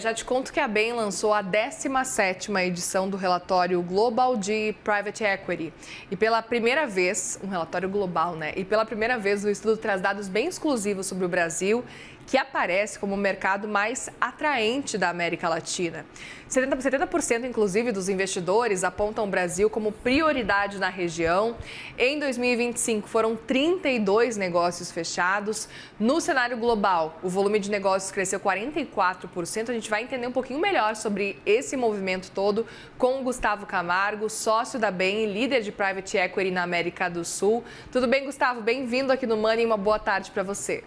Já te conto que a Bain lançou a 17ª edição do relatório Global de Private Equity. E pela primeira vez, um relatório global, né? E pela primeira vez o estudo traz dados bem exclusivos sobre o Brasil, que aparece como o mercado mais atraente da América Latina. 70% inclusive dos investidores apontam o Brasil como prioridade na região. Em 2025 foram 32 negócios fechados. No cenário global, o volume de negócios cresceu 44%. A gente vai entender um pouquinho melhor sobre esse movimento todo com o Gustavo Camargo, sócio da Bain e líder de Private Equity na América do Sul. Tudo bem, Gustavo? Bem-vindo aqui no Money e uma boa tarde para você.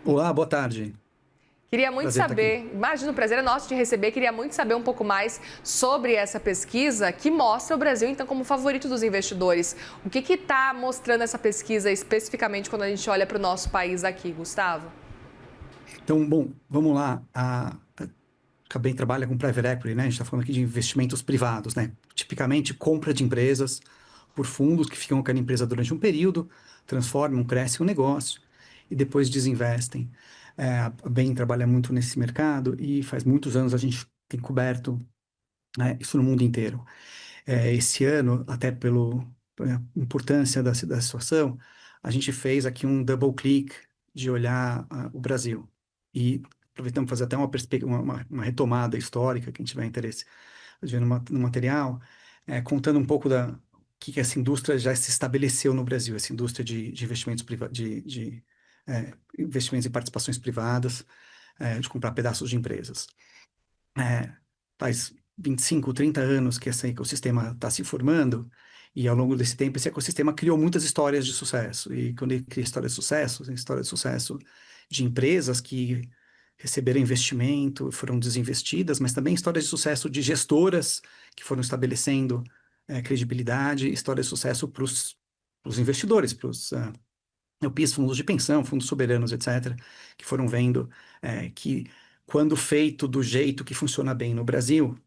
Olá, boa tarde. Queria muito Prazer estar aqui. saber, imagina, o prazer é nosso de receber, queria muito saber um pouco mais sobre essa pesquisa que mostra o Brasil, então, como favorito dos investidores. O que está mostrando essa pesquisa especificamente quando a gente olha para o nosso país aqui, Gustavo? Então, bom, vamos lá. A Bain trabalha com private equity, né? A gente está falando aqui de investimentos privados, né? Tipicamente, compra de empresas por fundos que ficam com a empresa durante um período, transformam, crescem um negócio e depois desinvestem. A Bain trabalha muito nesse mercado e faz muitos anos a gente tem coberto, né, isso no mundo inteiro. Esse ano, até pela importância da situação, a gente fez aqui um double click de olhar o Brasil. E aproveitamos para fazer até uma retomada histórica, quem tiver interesse de ver no material, contando um pouco da que essa indústria já se estabeleceu no Brasil, essa indústria de investimentos investimentos em participações privadas, de comprar pedaços de empresas. Faz 25, 30 anos que esse ecossistema está se formando, e ao longo desse tempo esse ecossistema criou muitas histórias de sucesso. E quando ele cria histórias de sucesso, tem história de sucesso de empresas que receberam investimento, foram desinvestidas, mas também histórias de sucesso de gestoras que foram estabelecendo credibilidade, histórias de sucesso para os investidores, para os LPs, fundos de pensão, fundos soberanos, etc., que foram vendo que quando feito do jeito que funciona bem no Brasil,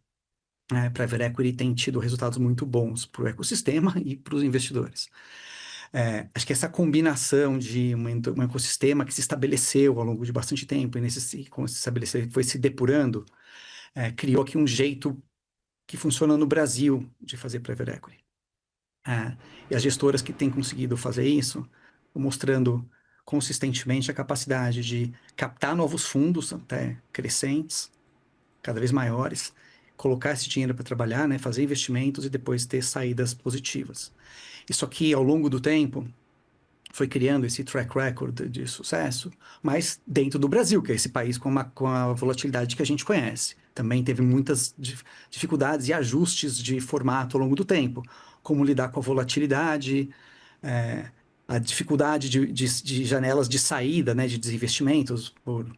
Private Equity tem tido resultados muito bons para o ecossistema e para os investidores. Acho que essa combinação de um ecossistema que se estabeleceu ao longo de bastante tempo, e como se estabeleceu, foi se depurando, criou aqui um jeito que funciona no Brasil de fazer Private Equity. E as gestoras que têm conseguido fazer isso, mostrando consistentemente a capacidade de captar novos fundos, até crescentes, cada vez maiores, colocar esse dinheiro para trabalhar, né, fazer investimentos e depois ter saídas positivas. Isso aqui, ao longo do tempo, foi criando esse track record de sucesso, mas dentro do Brasil, que é esse país com a volatilidade que a gente conhece. Também teve muitas dificuldades e ajustes de formato ao longo do tempo, como lidar com a volatilidade, a dificuldade de janelas de saída, né, de desinvestimentos por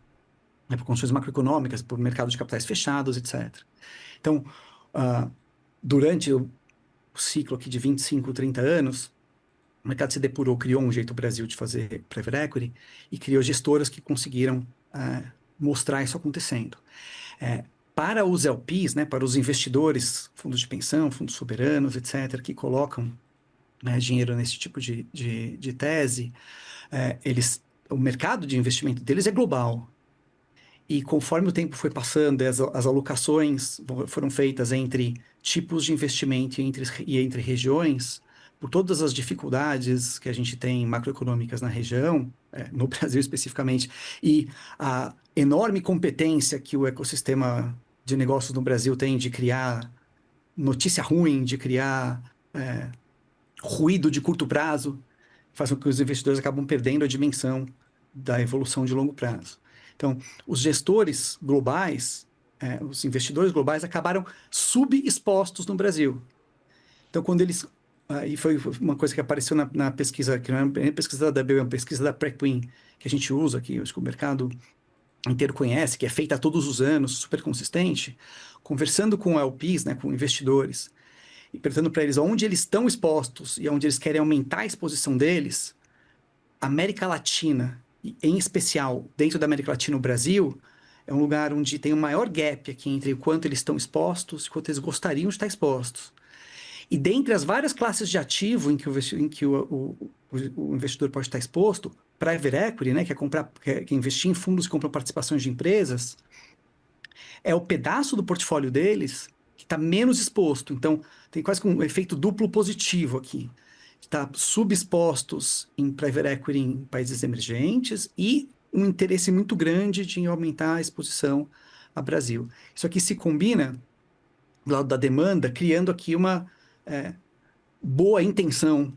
condições macroeconômicas, por mercado de capitais fechados, etc. Então, durante o ciclo aqui de 25, 30 anos, o mercado se depurou, criou um jeito Brasil de fazer private equity e criou gestoras que conseguiram mostrar isso acontecendo. Para os LPs, né, para os investidores, fundos de pensão, fundos soberanos, etc., que colocam dinheiro nesse tipo de tese, o mercado de investimento deles é global. E conforme o tempo foi passando, as alocações foram feitas entre tipos de investimento e entre regiões, por todas as dificuldades que a gente tem macroeconômicas na região, no Brasil especificamente, e a enorme competência que o ecossistema de negócios no Brasil tem de criar notícia ruim, de criar ruído de curto prazo, faz com que os investidores acabam perdendo a dimensão da evolução de longo prazo. Então, os gestores globais, os investidores globais acabaram subexpostos no Brasil. Então, quando eles... e foi uma coisa que apareceu na pesquisa, que não é uma pesquisa da BB, é uma pesquisa da Preqin, que a gente usa aqui, acho que o mercado inteiro conhece, que é feita todos os anos, super consistente, conversando com LPs, né, com investidores, e perguntando para eles onde eles estão expostos e onde eles querem aumentar a exposição deles, América Latina, em especial dentro da América Latina, o Brasil, é um lugar onde tem o maior gap aqui entre o quanto eles estão expostos e quanto eles gostariam de estar expostos. E dentre as várias classes de ativo em que o investidor pode estar exposto, private equity, né, que é investir em fundos que compram participações de empresas, é o pedaço do portfólio deles que está menos exposto. Então, tem quase que um efeito duplo positivo aqui. Está subexpostos em private equity em países emergentes e um interesse muito grande de aumentar a exposição ao Brasil. Isso aqui se combina do lado da demanda, criando aqui uma boa intenção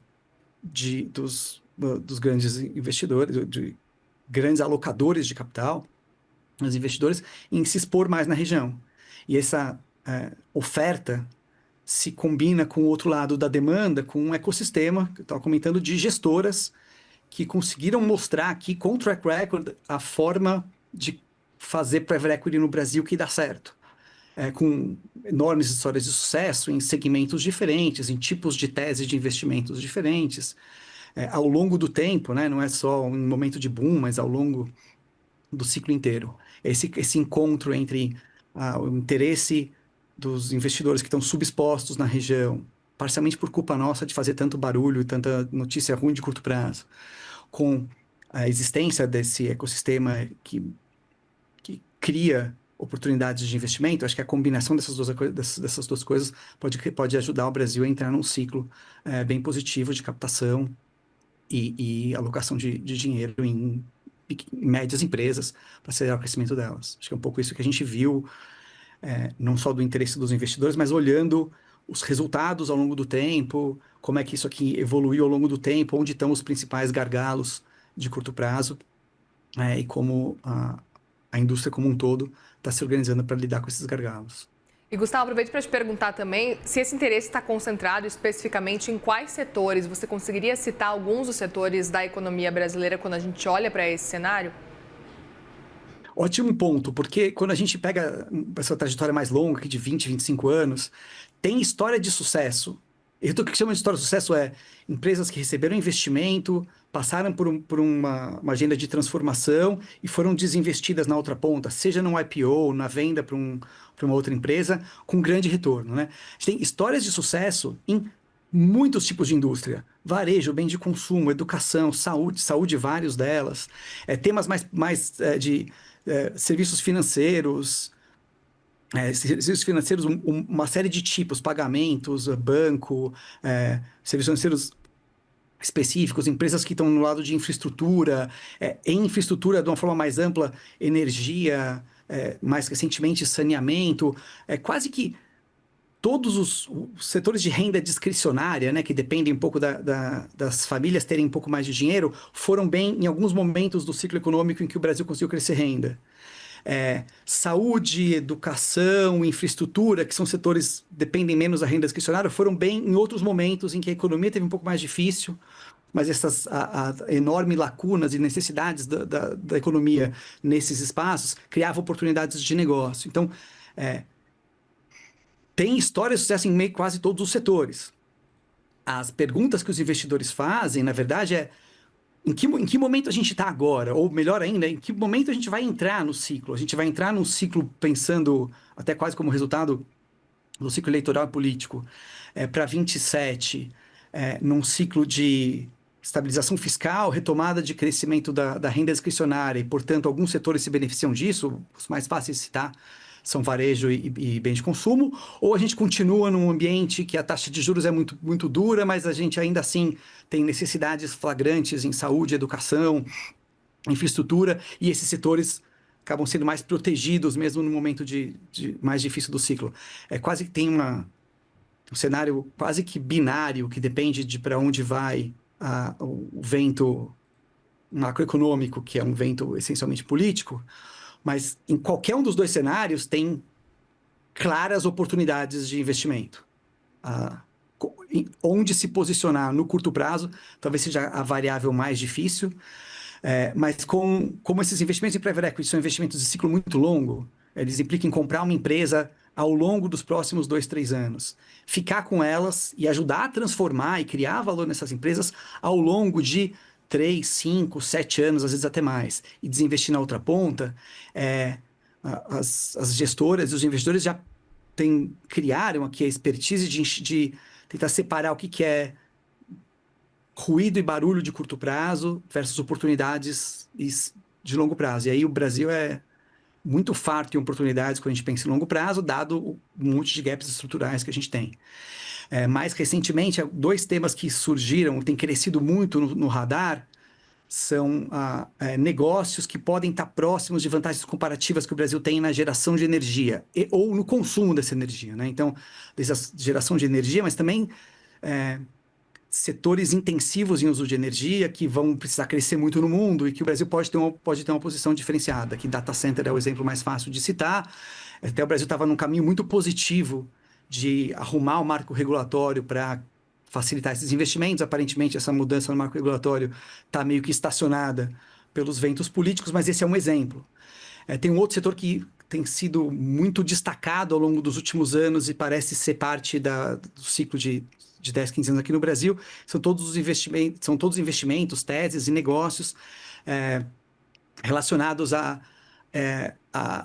dos grandes investidores, de grandes alocadores de capital, os investidores, em se expor mais na região. E essa oferta se combina com o outro lado da demanda, com um ecossistema, que eu estava comentando, de gestoras que conseguiram mostrar aqui, com track record, a forma de fazer private equity no Brasil que dá certo. Com enormes histórias de sucesso em segmentos diferentes, em tipos de tese de investimentos diferentes, ao longo do tempo, né? Não é só um momento de boom, mas ao longo do ciclo inteiro. Esse encontro entre o interesse dos investidores que estão subexpostos na região, parcialmente por culpa nossa de fazer tanto barulho e tanta notícia ruim de curto prazo, com a existência desse ecossistema que cria oportunidades de investimento, acho que a combinação dessas duas coisas pode ajudar o Brasil a entrar num ciclo bem positivo de captação e alocação de dinheiro em médias empresas para acelerar o crescimento delas. Acho que é um pouco isso que a gente viu, não só do interesse dos investidores, mas olhando os resultados ao longo do tempo, como é que isso aqui evoluiu ao longo do tempo, onde estão os principais gargalos de curto prazo, e como a indústria como um todo está se organizando para lidar com esses gargalos. E, Gustavo, aproveito para te perguntar também se esse interesse está concentrado especificamente em quais setores. Você conseguiria citar alguns dos setores da economia brasileira quando a gente olha para esse cenário? Ótimo ponto, porque quando a gente pega essa trajetória mais longa, de 20, 25 anos, tem história de sucesso. E o que chama de história de sucesso é empresas que receberam investimento, passaram por uma agenda de transformação e foram desinvestidas na outra ponta, seja num IPO, na venda para uma outra empresa, com grande retorno, né? A gente tem histórias de sucesso em muitos tipos de indústria. Varejo, bem de consumo, educação, saúde, vários delas. Temas mais de serviços financeiros, serviços financeiros, uma série de tipos, pagamentos, banco, serviços financeiros específicos, empresas que estão no lado de infraestrutura, em infraestrutura de uma forma mais ampla, energia, mais recentemente saneamento, quase que todos os setores de renda discricionária, né, que dependem um pouco das famílias terem um pouco mais de dinheiro, foram bem em alguns momentos do ciclo econômico em que o Brasil conseguiu crescer renda. Saúde, educação, infraestrutura, que são setores que dependem menos da renda discricionária, foram bem em outros momentos em que a economia teve um pouco mais difícil, mas essas enormes lacunas e necessidades da economia nesses espaços criavam oportunidades de negócio. Então, tem história de sucesso em quase todos os setores. As perguntas que os investidores fazem, na verdade, em que momento a gente está agora? Ou melhor ainda, em que momento a gente vai entrar no ciclo? A gente vai entrar num ciclo pensando, até quase como resultado do ciclo eleitoral e político, para 27, num ciclo de estabilização fiscal, retomada de crescimento da renda discricionária, e, portanto, alguns setores se beneficiam disso, os mais fáceis de citar são varejo e bens de consumo, ou a gente continua num ambiente que a taxa de juros é muito, muito dura, mas a gente ainda assim tem necessidades flagrantes em saúde, educação, infraestrutura, e esses setores acabam sendo mais protegidos mesmo no momento mais difícil do ciclo. Quase que tem um cenário quase que binário, que depende de para onde vai o vento macroeconômico, que é um vento essencialmente político, mas em qualquer um dos dois cenários tem claras oportunidades de investimento. Onde se posicionar no curto prazo talvez seja a variável mais difícil, mas como esses investimentos em private equity são investimentos de ciclo muito longo, eles implicam em comprar uma empresa ao longo dos próximos 2, 3 anos, ficar com elas e ajudar a transformar e criar valor nessas empresas ao longo de 3, 5, 7 anos, às vezes até mais, e desinvestir na outra ponta. As gestoras e os investidores já criaram aqui a expertise de tentar separar o que é ruído e barulho de curto prazo versus oportunidades de longo prazo. E aí o Brasil é muito farto em oportunidades quando a gente pensa em longo prazo, dado o monte de gaps estruturais que a gente tem. Mais recentemente, dois temas que surgiram, têm crescido muito no radar, são negócios que podem estar próximos de vantagens comparativas que o Brasil tem na geração de energia ou no consumo dessa energia, né? Então, dessa geração de energia, mas também setores intensivos em uso de energia que vão precisar crescer muito no mundo e que o Brasil pode ter uma posição diferenciada, que data center é o exemplo mais fácil de citar. Até o Brasil estava num caminho muito positivo de arrumar o marco regulatório para facilitar esses investimentos. Aparentemente, essa mudança no marco regulatório está meio que estacionada pelos ventos políticos, mas esse é um exemplo. Tem um outro setor que tem sido muito destacado ao longo dos últimos anos e parece ser parte do ciclo de 10, 15 anos aqui no Brasil, são todos investimentos, teses e negócios relacionados a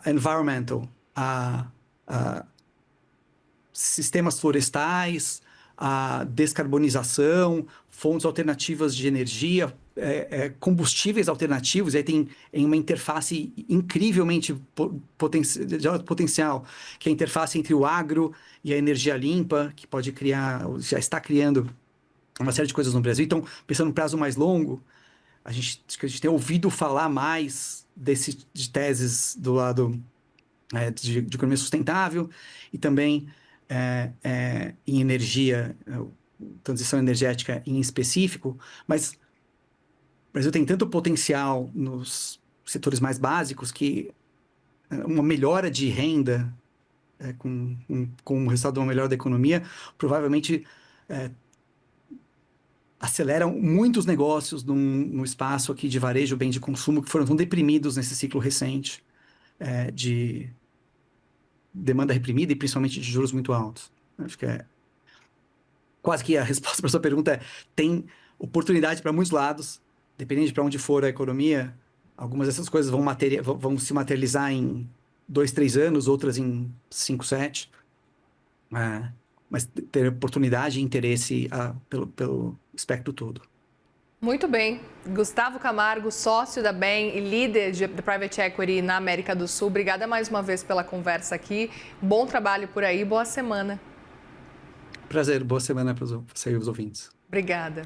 environmental, a sistemas florestais, a descarbonização, fontes alternativas de energia, combustíveis alternativos, e aí tem uma interface incrivelmente de alto potencial, que é a interface entre o agro e a energia limpa, que pode criar, já está criando uma série de coisas no Brasil. Então, pensando no prazo mais longo, acho que a gente tem ouvido falar mais de teses do lado de economia sustentável e também em energia, transição energética em específico, mas o Brasil tem tanto potencial nos setores mais básicos que uma melhora de renda com o resultado de uma melhora da economia provavelmente aceleram muitos negócios no espaço aqui de varejo, bem de consumo, que foram tão deprimidos nesse ciclo recente de demanda reprimida e principalmente de juros muito altos. Acho que quase que a resposta para a sua pergunta tem oportunidade para muitos lados, dependendo de para onde for a economia. Algumas dessas coisas vão se materializar em 2, 3 anos, outras em 5, 7. Mas ter oportunidade e interesse pelo espectro todo. Muito bem. Gustavo Camargo, sócio da BEM e líder de Private Equity na América do Sul. Obrigada mais uma vez pela conversa aqui. Bom trabalho por aí, boa semana. Prazer, boa semana para os ouvintes. Obrigada.